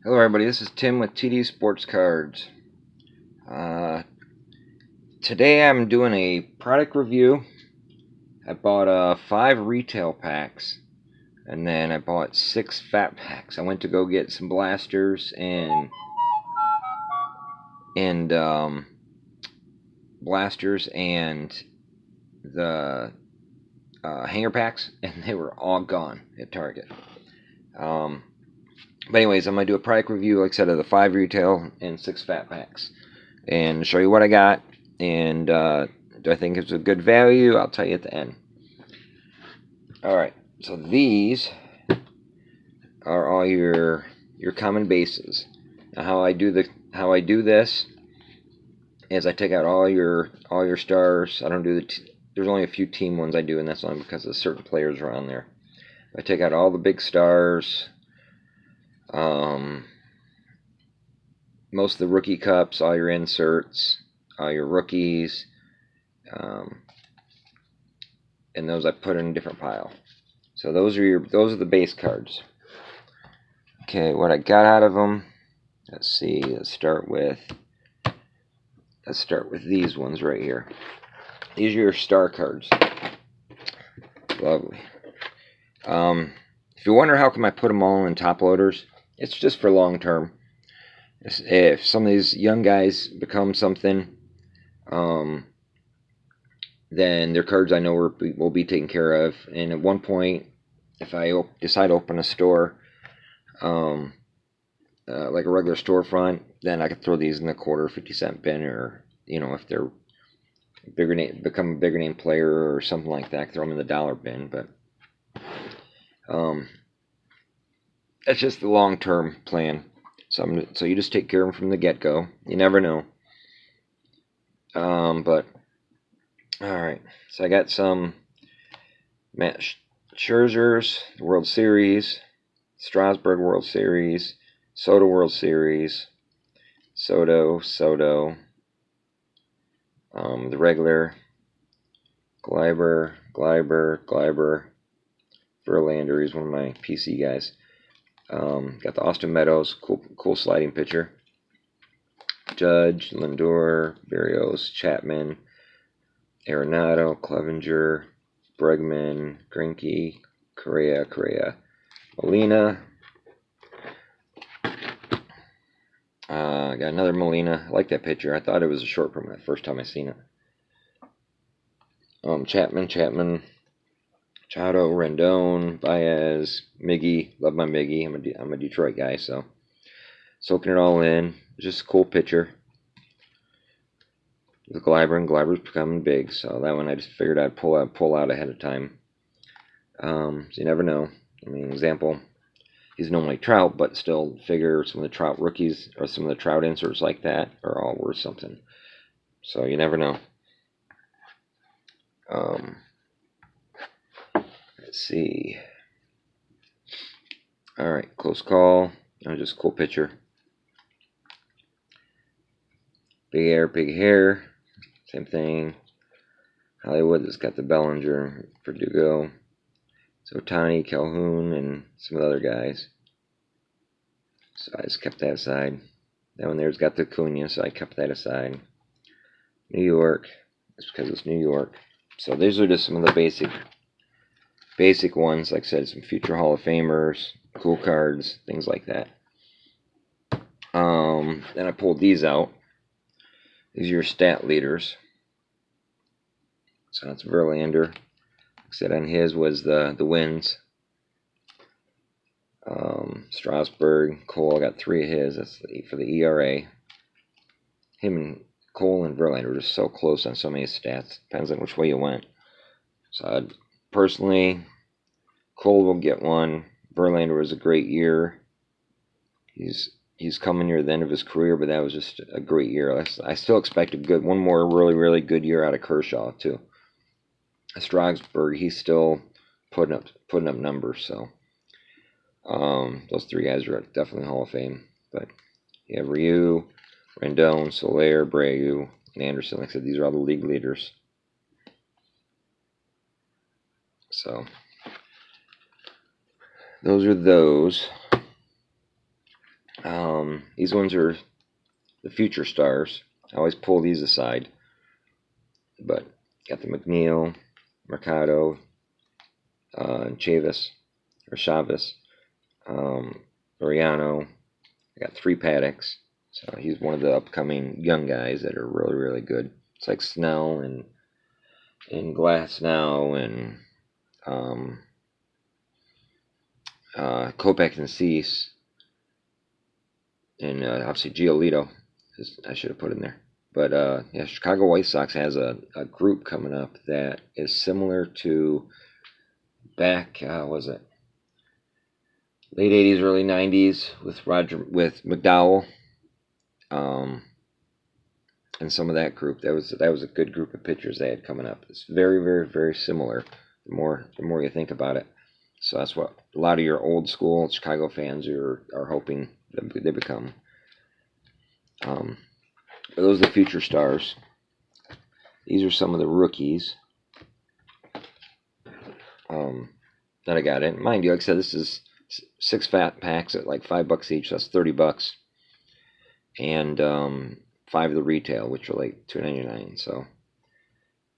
Hello everybody, this is Tim with TD Sports Cards. Today I'm doing a product review. I bought 5 retail packs, and then I bought 6 fat packs. I went to go get some blasters and the hanger packs, and they were all gone at Target. But anyways, I'm going to do a product review, like I said, of the 5 retail and 6 fat packs, and show you what I got, and do I think it's a good value? I'll tell you at the end. Alright, so these are all your common bases. Now how I do this is I take out all your stars. I don't do there's only a few team ones I do, and that's only because of certain players are on there. I take out all the big stars, most of the rookie cups, all your inserts, all your rookies, and those I put in a different pile. So those are the base cards. Okay, what I got out of them, let's see, let's start with these ones right here. These are your star cards. Lovely. If you wonder how come I put them all in top loaders, it's just for long term. If some of these young guys become something, then their cards I know will be taken care of. And at one point, if I decide to open a store, like a regular storefront, then I could throw these in the quarter 50-cent bin, or if they're become a bigger name player or something like that, I could throw them in the dollar bin. But that's just the long-term plan. So you just take care of them from the get-go. You never know. But all right, so I got some Matt Scherzer's World Series, Strasburg World Series, Soto World Series, Soto, the regular, Gleiber, Verlander. He's one of my PC guys. Got the Austin Meadows, cool sliding pitcher. Judge, Lindor, Berrios, Chapman, Arenado, Clevenger, Bregman, Greinke, Correa, Molina. Got another Molina. I like that pitcher. I thought it was a short from the first time I seen it. Chapman, Machado, Rendon, Baez, Miggy. Love my Miggy. I'm a Detroit guy, so soaking it all in. Just a cool pitcher. The Gleiber's becoming big, so that one I just figured I'd pull out ahead of time. So you never know. I mean, example, he's normally Trout, but still figure some of the Trout rookies or some of the Trout inserts like that are all worth something. So you never know. Let's see. All right, close call. Just a cool pitcher. Big hair. Same thing. Hollywood has got the Bellinger, Verdugo. So Ohtani, Calhoun, and some of the other guys. So I just kept that aside. That one there's got the Acuna, so I kept that aside. New York. That's because it's New York. So these are just some of the basic ones. Like I said, some future Hall of Famers, cool cards, things like that. Then I pulled these out. These are your stat leaders. So that's Verlander. Like I said, on his was the wins. Strasburg, Cole, I got 3 of his. That's for the ERA. Him and Cole and Verlander were just so close on so many stats. Depends on which way you went. So personally, Cole will get one. Verlander was a great year. He's coming near the end of his career, but that was just a great year. I still expect one more really good year out of Kershaw too. Strasburg, he's still putting up numbers. So those 3 guys are definitely Hall of Fame. But you have Ryu, Rendon, Soler, Abreu, and Anderson. Like I said, these are all the league leaders. So those are those. These ones are the future stars. I always pull these aside. But got the McNeil, Mercado, Chavis, or Chavez, Loriano. I got 3 Paddocks. So he's one of the upcoming young guys that are really, really good. It's like Snell and Glass now, and Kopech and Cease, and obviously Giolito. I should have put in there. But yeah, Chicago White Sox has a group coming up that is similar to back, was it late 80s, early 90s with McDowell, and some of that group. That was a good group of pitchers they had coming up. It's very, very, very similar. The more you think about it. So that's what a lot of your old school Chicago fans are hoping they become. But those are the future stars. These are some of the rookies that I got in. Mind you, like I said, this is 6 fat packs at like $5 each. So that's $30, and 5 of the retail, which are like $2.99. So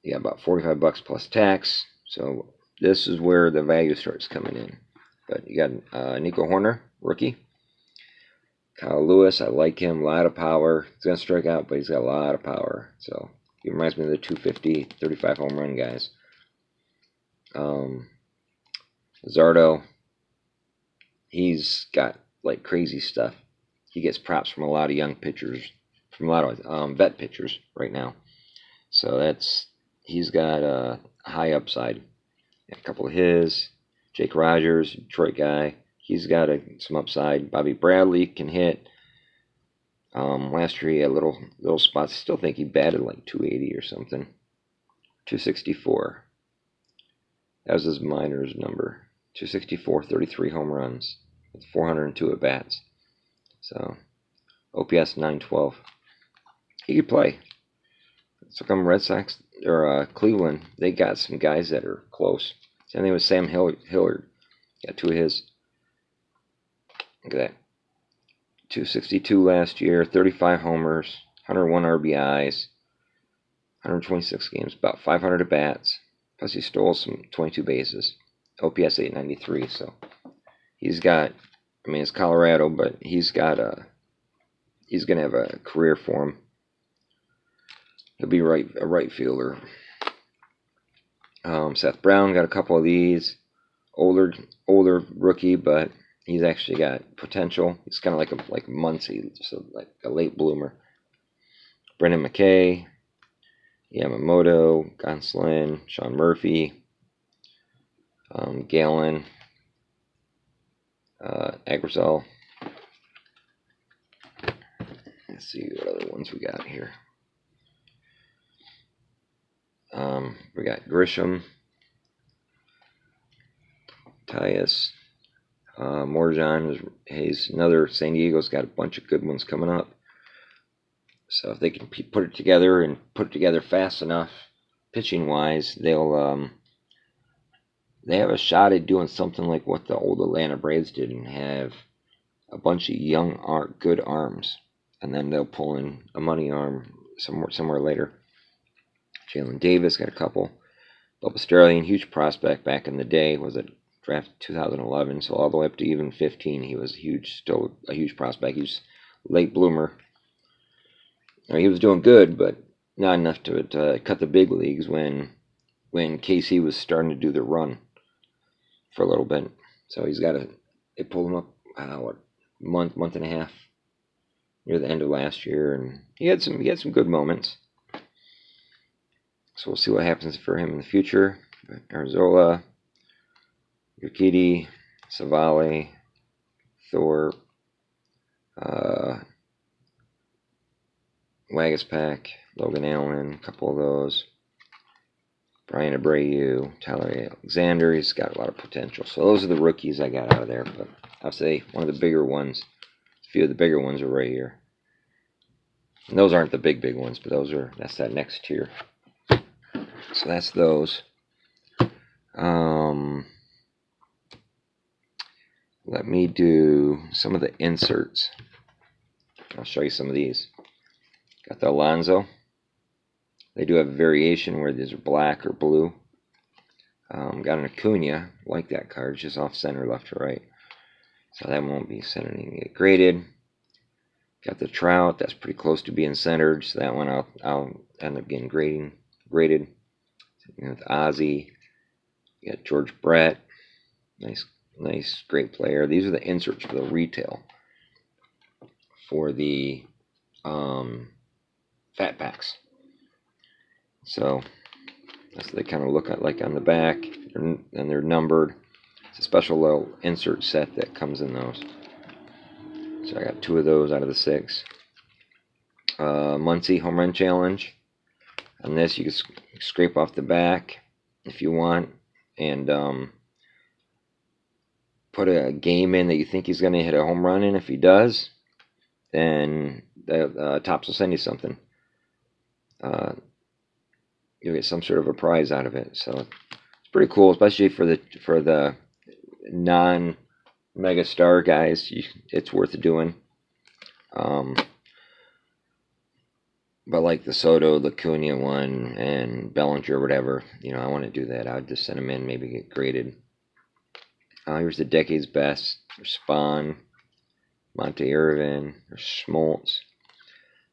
yeah, about $45 plus tax. So this is where the value starts coming in. But you got Nico Horner, rookie. Kyle Lewis, I like him. A lot of power. He's going to strike out, but he's got a lot of power. So he reminds me of the 250, 35 home run guys. Zardo, he's got like crazy stuff. He gets props from a lot of young pitchers, from a lot of vet pitchers right now. So he's got a high upside. A couple of his. Jake Rogers, Detroit guy. He's got some upside. Bobby Bradley can hit. Last year he had little spots. I still think he batted like 280 or something. 264. That was his minors number. 264, 33 home runs with 402 at bats. So OPS 912. He could play. So come Red Sox or Cleveland, they got some guys that are close. Same thing with Sam Hillard. Got 2 of his. Look at that. 262 last year, 35 homers, 101 RBIs, 126 games, about 500 at bats. Plus he stole some 22 bases. OPS 893. So he's got, I mean, it's Colorado, but he's going to have a career for him. He'll be a right fielder. Seth Brown got a couple of these. Older rookie, but he's actually got potential. He's kind of like Muncy, so like a late bloomer. Brendan McKay, Yamamoto, Gonsolin, Sean Murphy, Galen, Agrisel. Let's see what other ones we got here. We got Grisham, Tyus, Morjan. He's another San Diego's got a bunch of good ones coming up. So if they can put it together fast enough, pitching wise, they have a shot at doing something like what the old Atlanta Braves did and have a bunch of young good arms, and then they'll pull in a money arm somewhere later. Jalen Davis got a couple. Bubba Sterling, huge prospect back in the day, was a draft 2011, so all the way up to even 15, he was still a huge prospect. He was late bloomer. He was doing good, but not enough to cut the big leagues when KC was starting to do the run for a little bit. So they pulled him up, month and a half near the end of last year, and he had some good moments. So we'll see what happens for him in the future. Arzola, Urquidy, Savale, Thorpe, Wagaspack, Logan Allen, a couple of those. Brian Abreu, Tyler Alexander, he's got a lot of potential. So those are the rookies I got out of there. But I'll say one of the bigger ones, a few of the bigger ones are right here. And those aren't the big ones, but that's that next tier. So that's those. Let me do some of the inserts. I'll show you some of these. Got the Alonso. They do have a variation where these are black or blue. Got an Acuna, like that card, just off center, left to right. So that won't be centered and get graded. Got the Trout, that's pretty close to being centered, so that one I'll end up getting graded. With Ozzy, you got George Brett, nice, great player. These are the inserts for the retail for the fat packs. So that's what they kind of look like on the back, and they're numbered. It's a special little insert set that comes in those. So I got 2 of those out of the 6. Muncie Home Run Challenge. On this, you can scrape off the back if you want, and put a game in that you think he's going to hit a home run in. If he does, then the Topps will send you something. You'll get some sort of a prize out of it. So it's pretty cool, especially for the non-mega star guys. It's worth doing. But like the Soto, the Cunha one, and Bellinger, whatever, I want to do that. I would just send them in, maybe get graded. Here's the Decade's Best. There's Spawn, Monte Irvin, there's Schmaltz.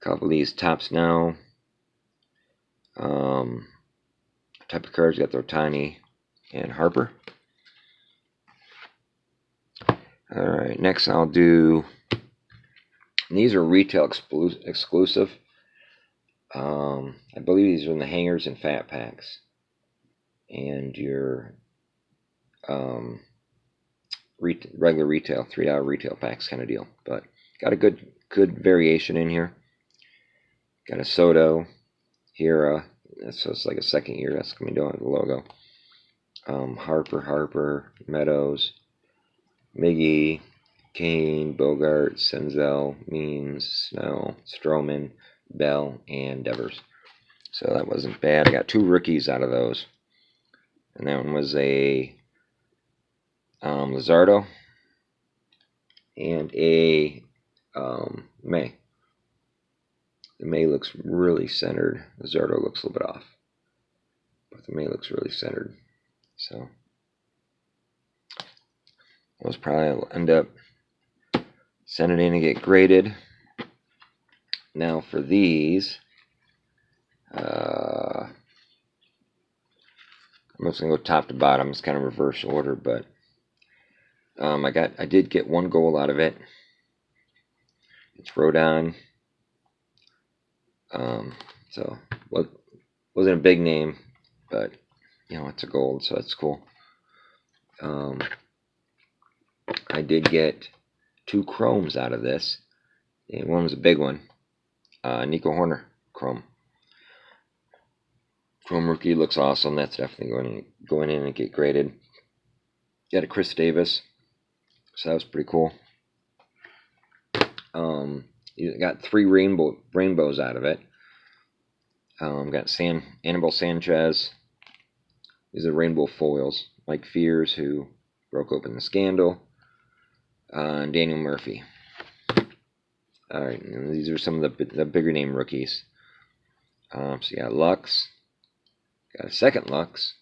A couple of these Topps Now. Type of cards, got the Ohtani and Harper. Alright, next I'll do, these are retail exclusive. I believe these are in the hangers and fat packs, and your regular retail, $3 retail packs kind of deal. But got a good variation in here. Got a Soto, Hira, so it's like a second year. That's gonna be doing the logo. Harper, Meadows, Miggy, Kane, Bogart, Senzel, Means, Snell, Stroman, Bell, and Devers. So that wasn't bad. I got 2 rookies out of those, and that one was a Luzardo and a May. The May looks really centered. Luzardo looks a little bit off, but the May looks really centered. So those probably will end up sending in and get graded. Now for these, I'm just gonna go top to bottom. It's kind of reverse order, but I did get 1 goal out of it. It's Rodon. So wasn't a big name, but it's a gold, so that's cool. I did get 2 chromes out of this, and one was a big one. Nico Horner chrome rookie, looks awesome. That's definitely going in and get graded. Got a Chris Davis, so that was pretty cool. You got 3 rainbows out of it. Got Anibal Sanchez. These are rainbow foils. Mike Fears, who broke open the scandal. And Daniel Murphy. Alright, these are some of the bigger name rookies. So you got Lux. Got a second Lux.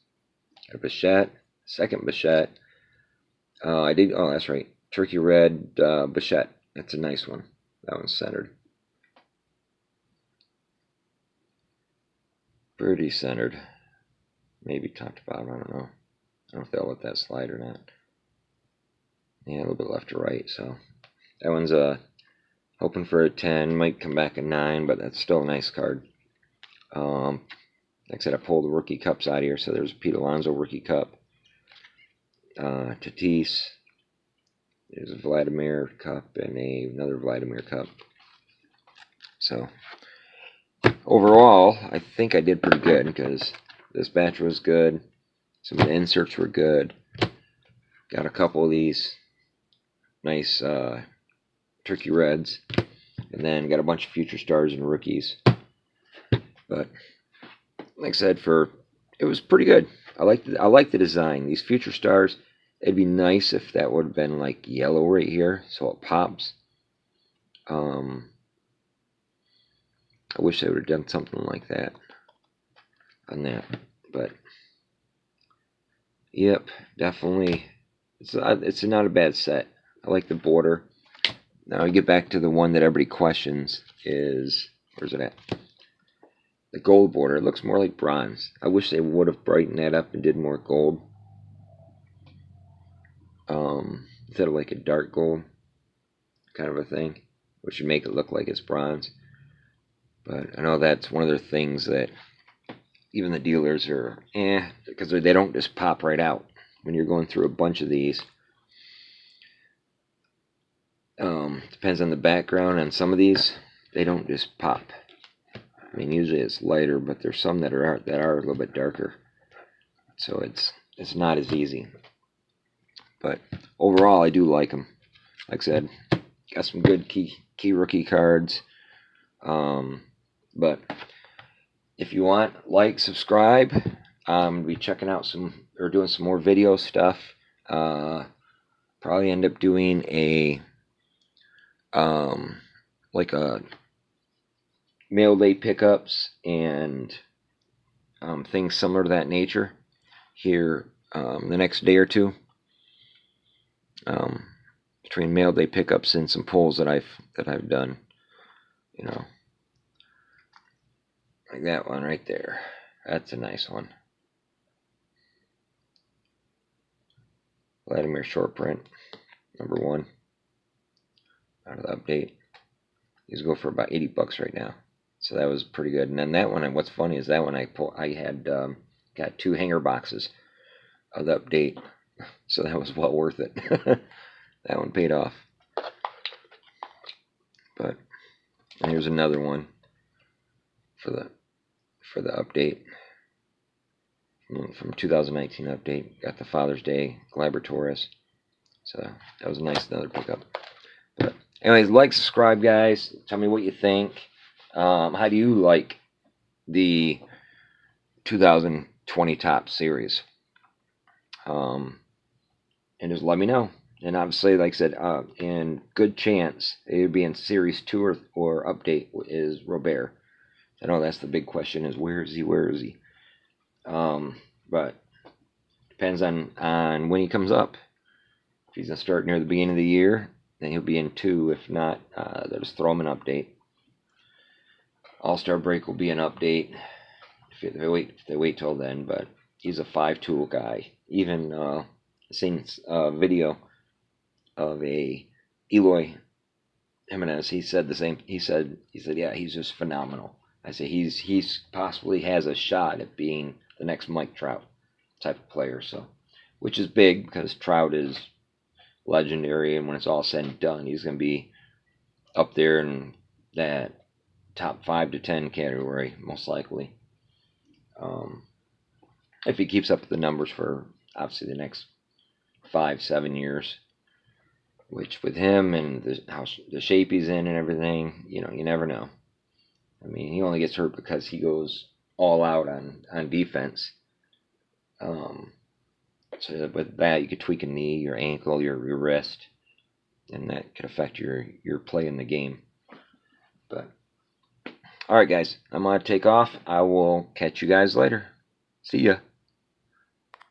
Got a Bichette. Second Bichette. That's right. Turkey Red Bichette. That's a nice one. That one's centered. Pretty centered. Maybe top to bottom, I don't know. I don't know if they'll let that slide or not. Yeah, a little bit left to right, so that one's hoping for a 10, might come back a 9, but that's still a nice card. Like I said, I pulled the rookie cups out of here, so there's a Pete Alonso rookie cup. Tatis. There's a Vladimir cup and another Vladimir cup. So overall, I think I did pretty good because this batch was good. Some of the inserts were good. Got a couple of these nice Turkey Reds, and then got a bunch of future stars and rookies. But like I said, it was pretty good. I like the design. These future stars, it'd be nice if that would have been like yellow right here, so it pops. I wish they would have done something like that on that. But yep, definitely, it's not a bad set. I like the border. Now I get back to the one that everybody questions is, where's it at? The gold border. It looks more like bronze. I wish they would have brightened that up and did more gold. Instead of like a dark gold kind of a thing, which would make it look like it's bronze. But I know that's one of their things that even the dealers are because they don't just pop right out when you're going through a bunch of these. Depends on the background. On some of these, they don't just pop. I mean, usually it's lighter, but there's some that are a little bit darker, so it's not as easy. But overall, I do like them. Like I said, got some good key rookie cards. But if you want, like, subscribe. I'm gonna be checking out doing some more video stuff. Probably end up doing a like a mail day pickups and things similar to that nature here the next day or two. Between mail day pickups and some pulls that I've done, you know, like that one right there. That's a nice one. Vladimir short print, number 1 out of the update. These go for about $80 right now, so that was pretty good. And then that one, what's funny is that one I had got 2 hanger boxes of the update, so that was well worth it. That one paid off. But here's another one for the update from 2019 update. Got the Father's Day Gleyber Torres, so that was a nice another pickup. But anyways, like, subscribe, guys. Tell me what you think. How do you like the 2020 Topps series? And just let me know. And obviously, like I said, in good chance it would be in Series 2 or update is Robert. I know that's the big question is where is he? But depends on when he comes up. If he's gonna start near the beginning of the year, then he'll be in 2. If not, they'll just throw him an update. All-Star Break will be an update if they wait till then. But he's a 5-tool guy. Even seen a video of a Eloy Jimenez. He said the same. He said, yeah, he's just phenomenal. I say he's possibly has a shot at being the next Mike Trout type of player. So, which is big because Trout is legendary, and when it's all said and done, he's going to be up there in that top 5 to 10 category, most likely. If he keeps up the numbers for obviously the next 5-7 years, which with him and the shape he's in and everything, you never know. I mean, he only gets hurt because he goes all out on defense. So with that, you could tweak a knee, your ankle, your wrist, and that could affect your play in the game. But all right, guys, I'm gonna take off. I will catch you guys later. See ya.